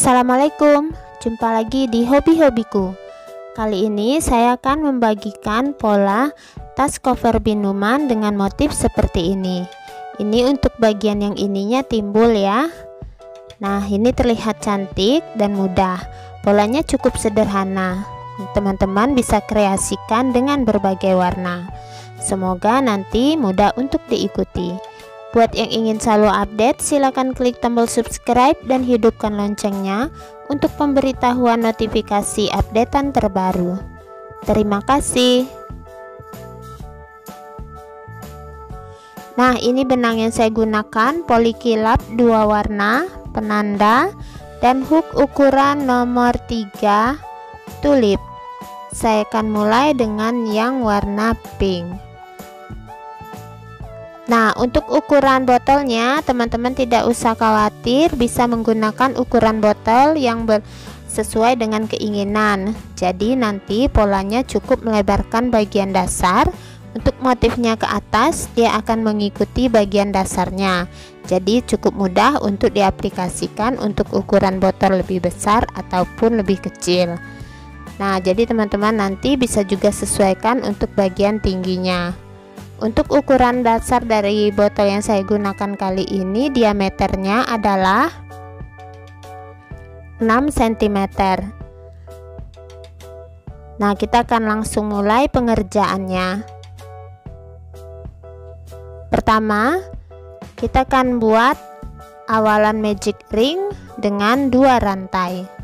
Assalamualaikum, jumpa lagi di hobi-hobiku. Kali ini saya akan membagikan pola tas cover minuman dengan motif seperti ini. Ini untuk bagian yang ininya timbul ya. Nah, ini terlihat cantik dan mudah. Polanya cukup sederhana. Teman-teman bisa kreasikan dengan berbagai warna. Semoga nanti mudah untuk diikuti. Buat yang ingin selalu update, silakan klik tombol subscribe dan hidupkan loncengnya untuk pemberitahuan notifikasi updatean terbaru. Terima kasih. Nah, ini benang yang saya gunakan, polikilap 2 warna, penanda, dan hook ukuran nomor 3 tulip. Saya akan mulai dengan yang warna pink. Nah, untuk ukuran botolnya teman-teman tidak usah khawatir, bisa menggunakan ukuran botol yang sesuai dengan keinginan. Jadi nanti polanya cukup melebarkan bagian dasar. Untuk motifnya ke atas, dia akan mengikuti bagian dasarnya. Jadi cukup mudah untuk diaplikasikan untuk ukuran botol lebih besar ataupun lebih kecil. Nah, jadi teman-teman nanti bisa juga sesuaikan untuk bagian tingginya. Untuk ukuran dasar dari botol yang saya gunakan kali ini, diameternya adalah 6 cm. Nah, kita akan langsung mulai pengerjaannya. Pertama, kita akan buat awalan magic ring dengan 2 rantai.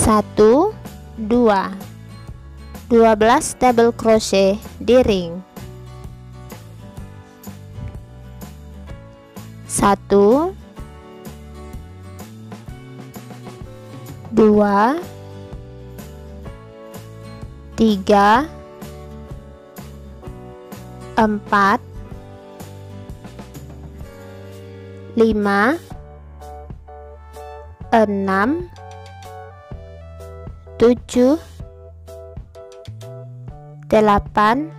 Satu, 2, 12 double crochet di ring. 1, 2, 3, 4, 5, 6, 7, 8,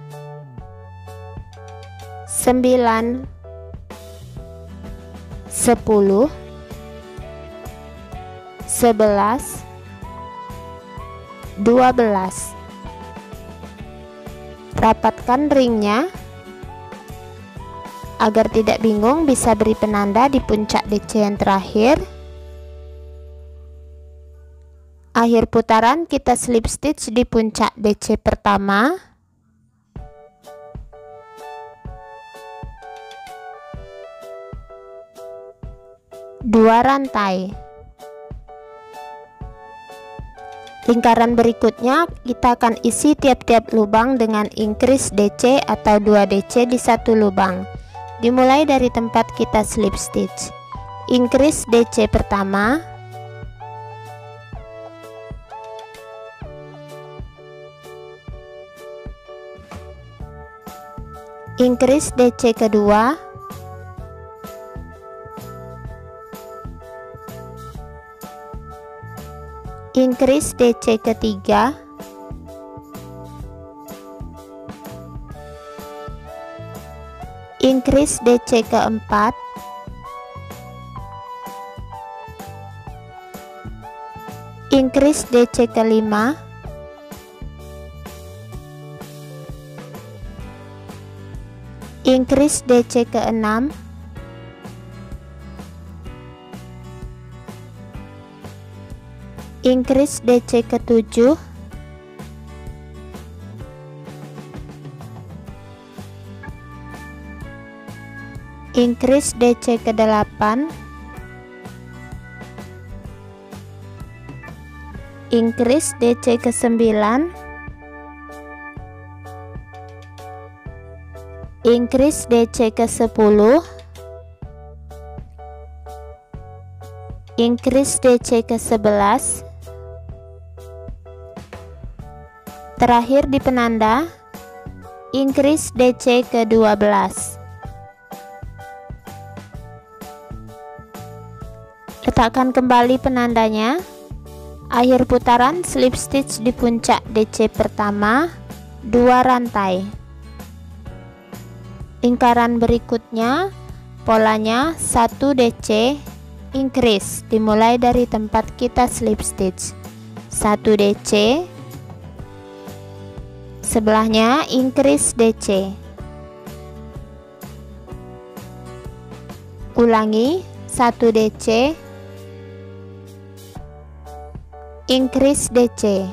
9, 10, 11, 12. Rapatkan ringnya. Agar tidak bingung, bisa beri penanda di puncak DC yang terakhir. Akhir putaran kita slip stitch di puncak DC pertama. Dua rantai. Lingkaran berikutnya kita akan isi tiap-tiap lubang dengan increase DC atau 2 DC di satu lubang. Dimulai dari tempat kita slip stitch. Increase DC pertama. Increase DC kedua. Increase DC ketiga. Increase DC keempat. Increase DC kelima. Increase DC ke-6. Increase DC ke-7. Increase DC ke-8. Increase DC ke-9. Increase DC ke-10. Increase DC ke-11. Terakhir di penanda, increase DC ke-12. Letakkan kembali penandanya. Akhir putaran slip stitch di puncak DC pertama, 2 rantai. Lingkaran berikutnya polanya 1 DC increase, dimulai dari tempat kita slip stitch. 1 DC, sebelahnya increase DC. Ulangi, 1 DC increase DC.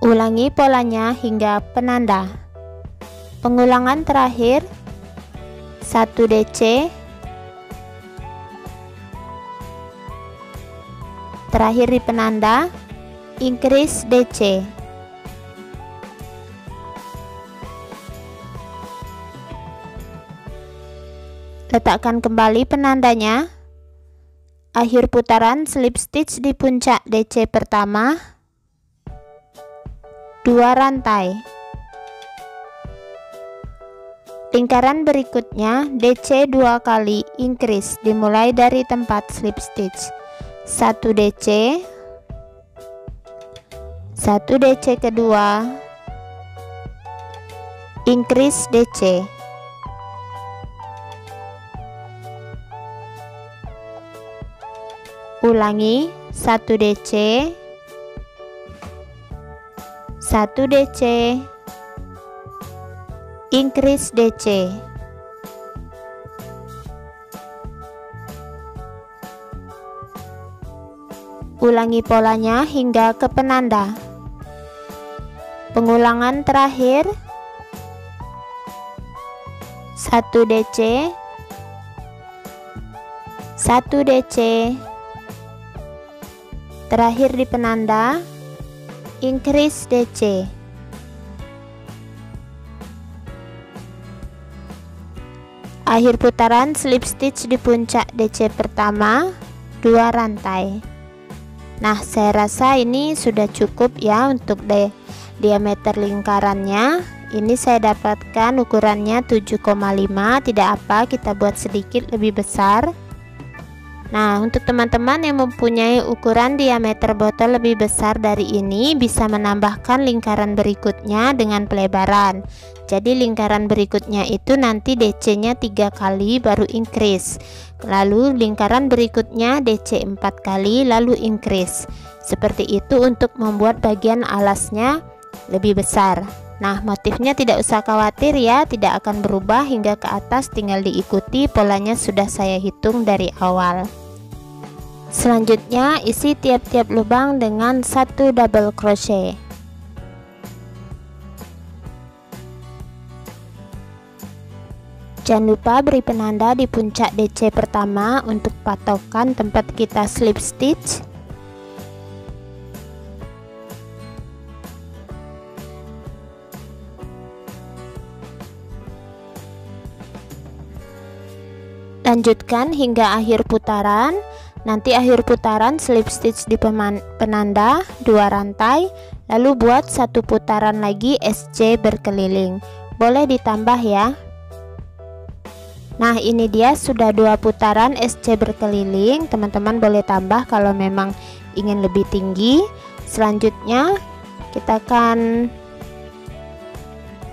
Ulangi polanya hingga penanda. Pengulangan terakhir, 1 DC, terakhir di penanda, increase DC. Letakkan kembali penandanya. Akhir putaran slip stitch di puncak DC pertama, 2 rantai. Lingkaran berikutnya DC 2 kali increase, dimulai dari tempat slip stitch. 1 DC, 1 DC kedua, increase DC. Ulangi, 1 DC, 1 DC, increase DC. Ulangi polanya hingga ke penanda. Pengulangan terakhir, 1 DC, 1 DC, terakhir di penanda, increase DC. Akhir putaran slip stitch di puncak DC pertama, 2 rantai. Nah, saya rasa ini sudah cukup ya untuk diameter lingkarannya. Ini saya dapatkan ukurannya 7,5. Tidak apa, kita buat sedikit lebih besar. Nah, untuk teman-teman yang mempunyai ukuran diameter botol lebih besar dari ini, bisa menambahkan lingkaran berikutnya dengan pelebaran. Jadi lingkaran berikutnya itu nanti DC-nya 3 kali baru increase. Lalu lingkaran berikutnya DC 4 kali lalu increase. Seperti itu untuk membuat bagian alasnya lebih besar. Nah, motifnya tidak usah khawatir ya, tidak akan berubah hingga ke atas, tinggal diikuti polanya sudah saya hitung dari awal. Selanjutnya isi tiap-tiap lubang dengan 1 double crochet. Jangan lupa beri penanda di puncak DC pertama untuk patokan tempat kita slip stitch. Lanjutkan hingga akhir putaran. Nanti akhir putaran slip stitch di penanda 2 rantai, lalu buat 1 putaran lagi SC berkeliling. Boleh ditambah ya. Nah, ini dia sudah 2 putaran SC berkeliling. Teman-teman boleh tambah kalau memang ingin lebih tinggi. Selanjutnya kita akan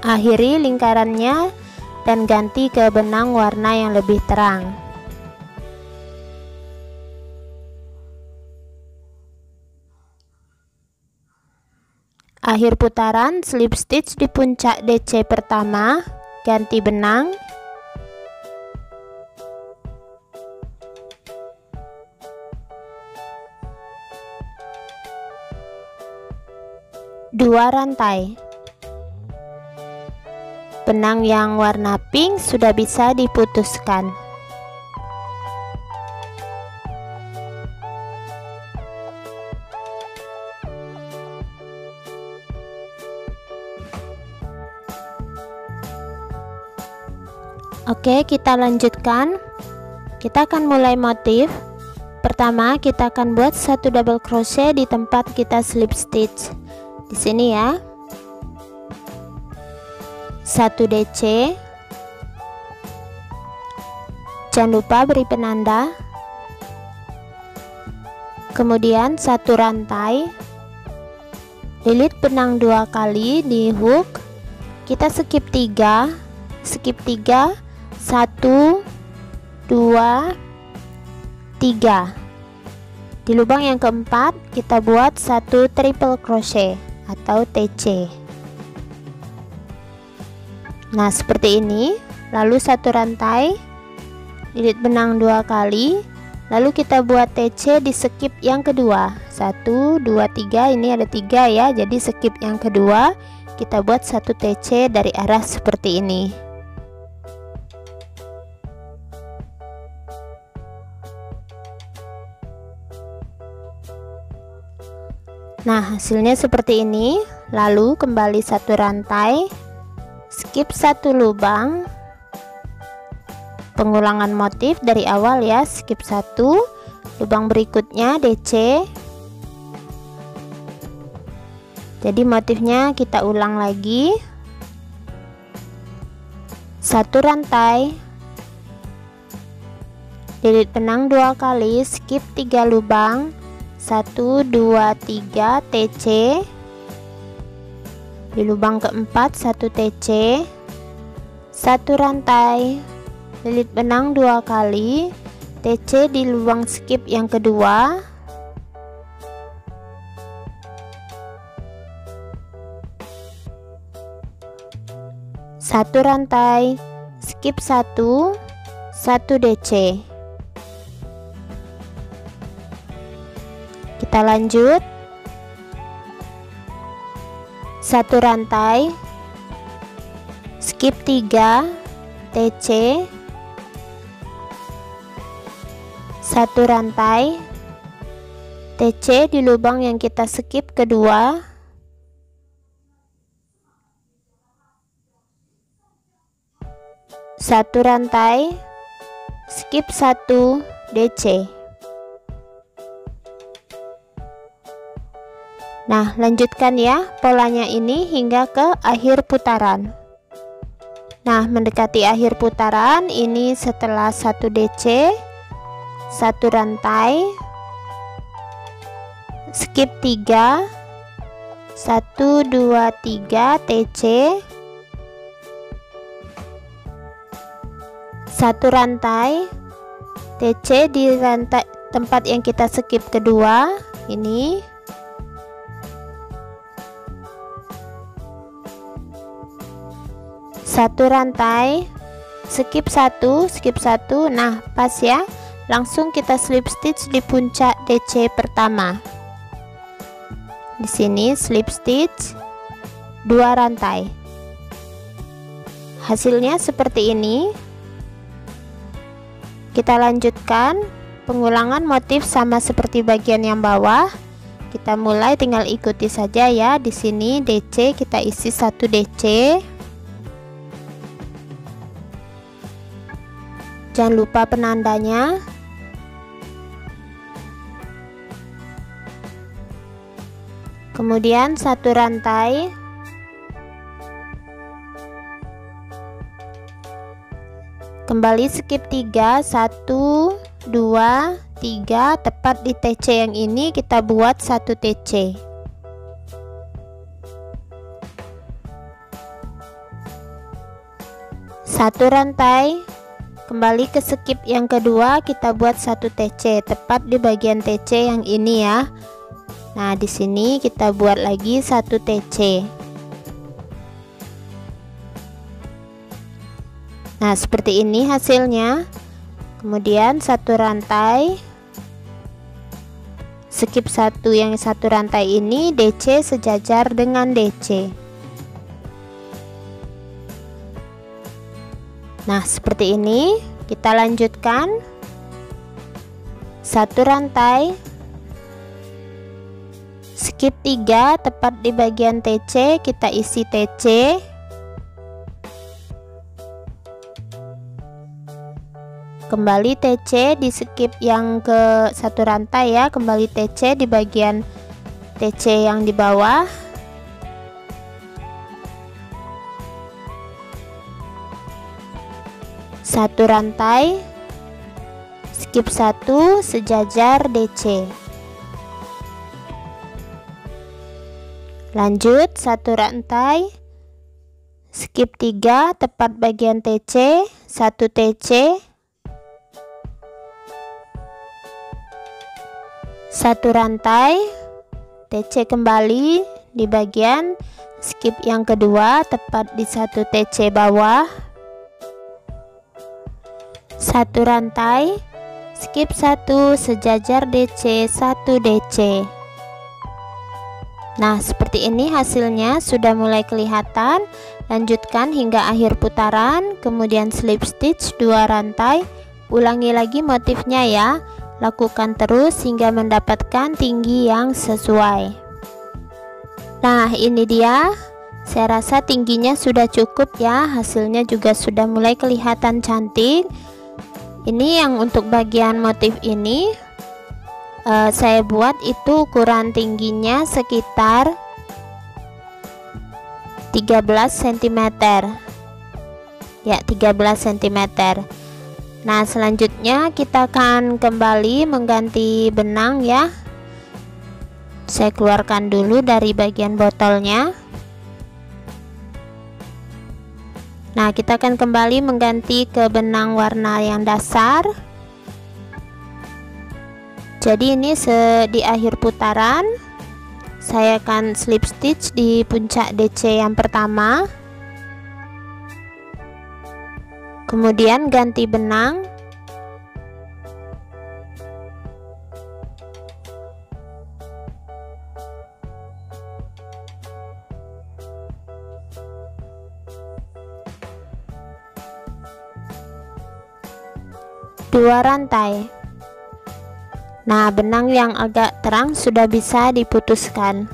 akhiri lingkarannya dan ganti ke benang warna yang lebih terang. Akhir putaran slip stitch di puncak DC pertama, ganti benang. Dua rantai. Benang yang warna pink sudah bisa diputuskan. Oke, kita lanjutkan. Kita akan mulai motif. Pertama, kita akan buat 1 double crochet di tempat kita slip stitch. Di sini ya. 1 DC. Jangan lupa beri penanda. Kemudian satu rantai, lilit benang 2 kali di hook, kita skip 3, 1 2 3. Di lubang yang keempat kita buat 1 triple crochet atau TC. Nah, seperti ini. Lalu satu rantai, lilit benang 2 kali, lalu kita buat TC di skip yang kedua. 1 2 3, ini ada 3 ya, jadi skip yang kedua kita buat 1 TC dari arah seperti ini. Nah, hasilnya seperti ini. Lalu kembali satu rantai, skip 1 lubang, pengulangan motif dari awal ya, skip 1 lubang berikutnya DC. Jadi motifnya kita ulang lagi, satu rantai, lilit benang 2 kali, skip 3 lubang, 1 2 3 TC. Di lubang keempat 1 TC, satu rantai, lilit benang 2 kali, TC di lubang skip yang kedua, satu rantai, skip 1 DC. Kita lanjut, satu rantai, skip 3 TC, satu rantai, TC di lubang yang kita skip kedua, satu rantai, skip 1 DC. Nah, lanjutkan ya polanya ini hingga ke akhir putaran. Nah, mendekati akhir putaran ini setelah 1 DC, satu rantai, skip 3, 1 2 3 TC, satu rantai, TC di rantai tempat yang kita skip kedua ini, satu rantai, skip 1. Nah, pas ya, langsung kita slip stitch di puncak DC pertama. Di sini slip stitch 2 rantai. Hasilnya seperti ini. Kita lanjutkan pengulangan motif sama seperti bagian yang bawah. Kita mulai, tinggal ikuti saja ya. Di sini DC kita isi 1 DC. Jangan lupa penandanya. Kemudian satu rantai, kembali skip 3, 1 2 3, tepat di TC yang ini kita buat 1 TC. Satu rantai, kembali ke skip yang kedua, kita buat 1 TC tepat di bagian TC yang ini ya. Nah, di sini kita buat lagi 1 TC. Nah, seperti ini hasilnya. Kemudian satu rantai, skip 1 yang satu rantai ini, DC sejajar dengan DC. Nah, seperti ini. Kita lanjutkan, satu rantai, skip 3, tepat di bagian TC kita isi TC, kembali TC di skip yang ke satu rantai ya, kembali TC di bagian TC yang di bawah, satu rantai, skip 1 sejajar DC. Lanjut, satu rantai, skip 3, tepat bagian TC, 1 TC, 1 rantai, TC kembali di bagian skip yang kedua, tepat di 1 TC bawah, 1 rantai, skip 1, sejajar DC, 1 DC. Nah, seperti ini hasilnya sudah mulai kelihatan. Lanjutkan hingga akhir putaran, kemudian slip stitch 2 rantai, ulangi lagi motifnya ya. Lakukan terus hingga mendapatkan tinggi yang sesuai. Nah, ini dia. Saya rasa tingginya sudah cukup ya, hasilnya juga sudah mulai kelihatan cantik. Ini yang untuk bagian motif ini saya buat itu ukuran tingginya sekitar 13 cm ya, 13 cm. Nah, selanjutnya kita akan kembali mengganti benang ya. Saya keluarkan dulu dari bagian botolnya. Nah, kita akan kembali mengganti ke benang warna yang dasar. Jadi ini di akhir putaran saya akan slip stitch di puncak DC yang pertama, kemudian ganti benang, dua rantai. Nah, benang yang agak terang sudah bisa diputuskan.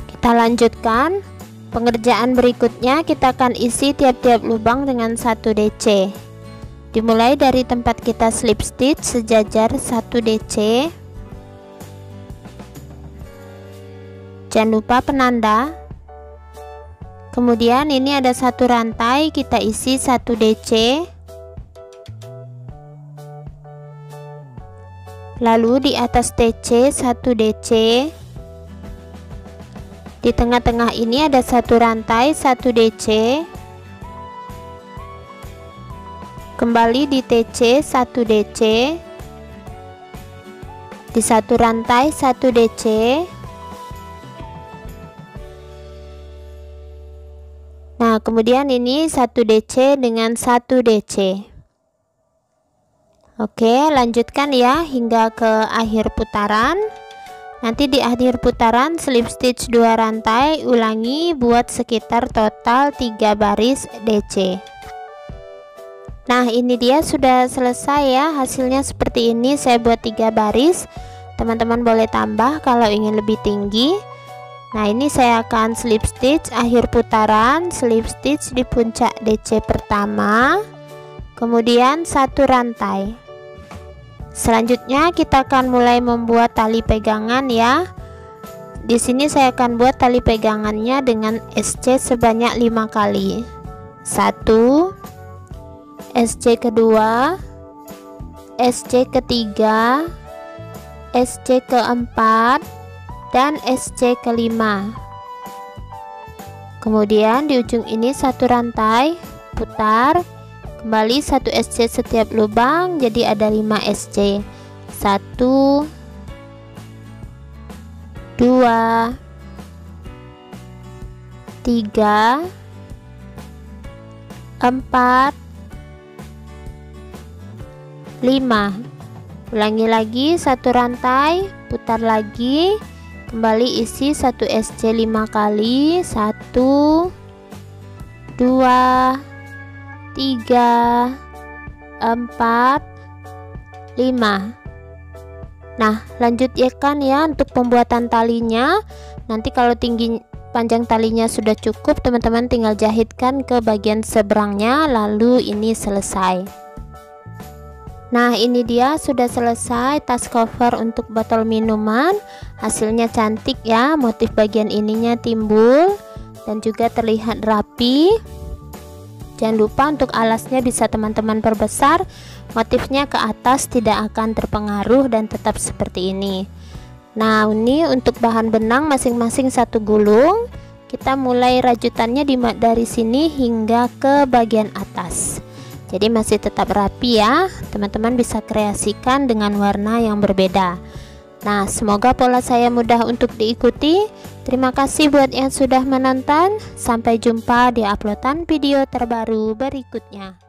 Kita lanjutkan. Pengerjaan berikutnya kita akan isi tiap-tiap lubang dengan 1 DC. Dimulai dari tempat kita slip stitch sejajar 1 DC. Jangan lupa penanda. Kemudian ini ada 1 rantai, kita isi 1 DC. Lalu di atas DC 1 DC. Di tengah-tengah ini ada 1 rantai, 1 DC. Kembali di TC 1 DC, di 1 rantai 1 DC, nah kemudian ini 1 DC dengan 1 DC. Oke, lanjutkan ya hingga ke akhir putaran. Nanti di akhir putaran slip stitch 2 rantai, ulangi buat sekitar total 3 baris DC. Nah, ini dia sudah selesai ya, hasilnya seperti ini. Saya buat 3 baris, teman-teman boleh tambah kalau ingin lebih tinggi. Nah, ini saya akan slip stitch akhir putaran, slip stitch di puncak DC pertama, kemudian 1 rantai. Selanjutnya kita akan mulai membuat tali pegangan ya. Di sini saya akan buat tali pegangannya dengan SC sebanyak 5 kali. 1, SC kedua, SC ketiga, SC keempat, dan SC kelima. Kemudian di ujung ini 1 rantai, putar, kembali 1 SC setiap lubang, jadi ada 5 SC. 1, 2, 3, 4, 5. Ulangi lagi 1 rantai, putar lagi, kembali isi 1 SC 5 kali. 1, 2, 3, 4, 5. Nah, lanjutkan ya untuk pembuatan talinya. Nanti kalau tinggi panjang talinya sudah cukup, teman-teman tinggal jahitkan ke bagian seberangnya, lalu ini selesai. Nah, ini dia sudah selesai tas cover untuk botol minuman. Hasilnya cantik ya, motif bagian ininya timbul dan juga terlihat rapi. Jangan lupa untuk alasnya bisa teman-teman perbesar, motifnya ke atas tidak akan terpengaruh dan tetap seperti ini. Nah, ini untuk bahan benang masing-masing satu gulung. Kita mulai rajutannya dari sini hingga ke bagian atas. Jadi masih tetap rapi ya, teman-teman bisa kreasikan dengan warna yang berbeda. Nah, semoga pola saya mudah untuk diikuti. Terima kasih buat yang sudah menonton. Sampai jumpa di uploadan video terbaru berikutnya.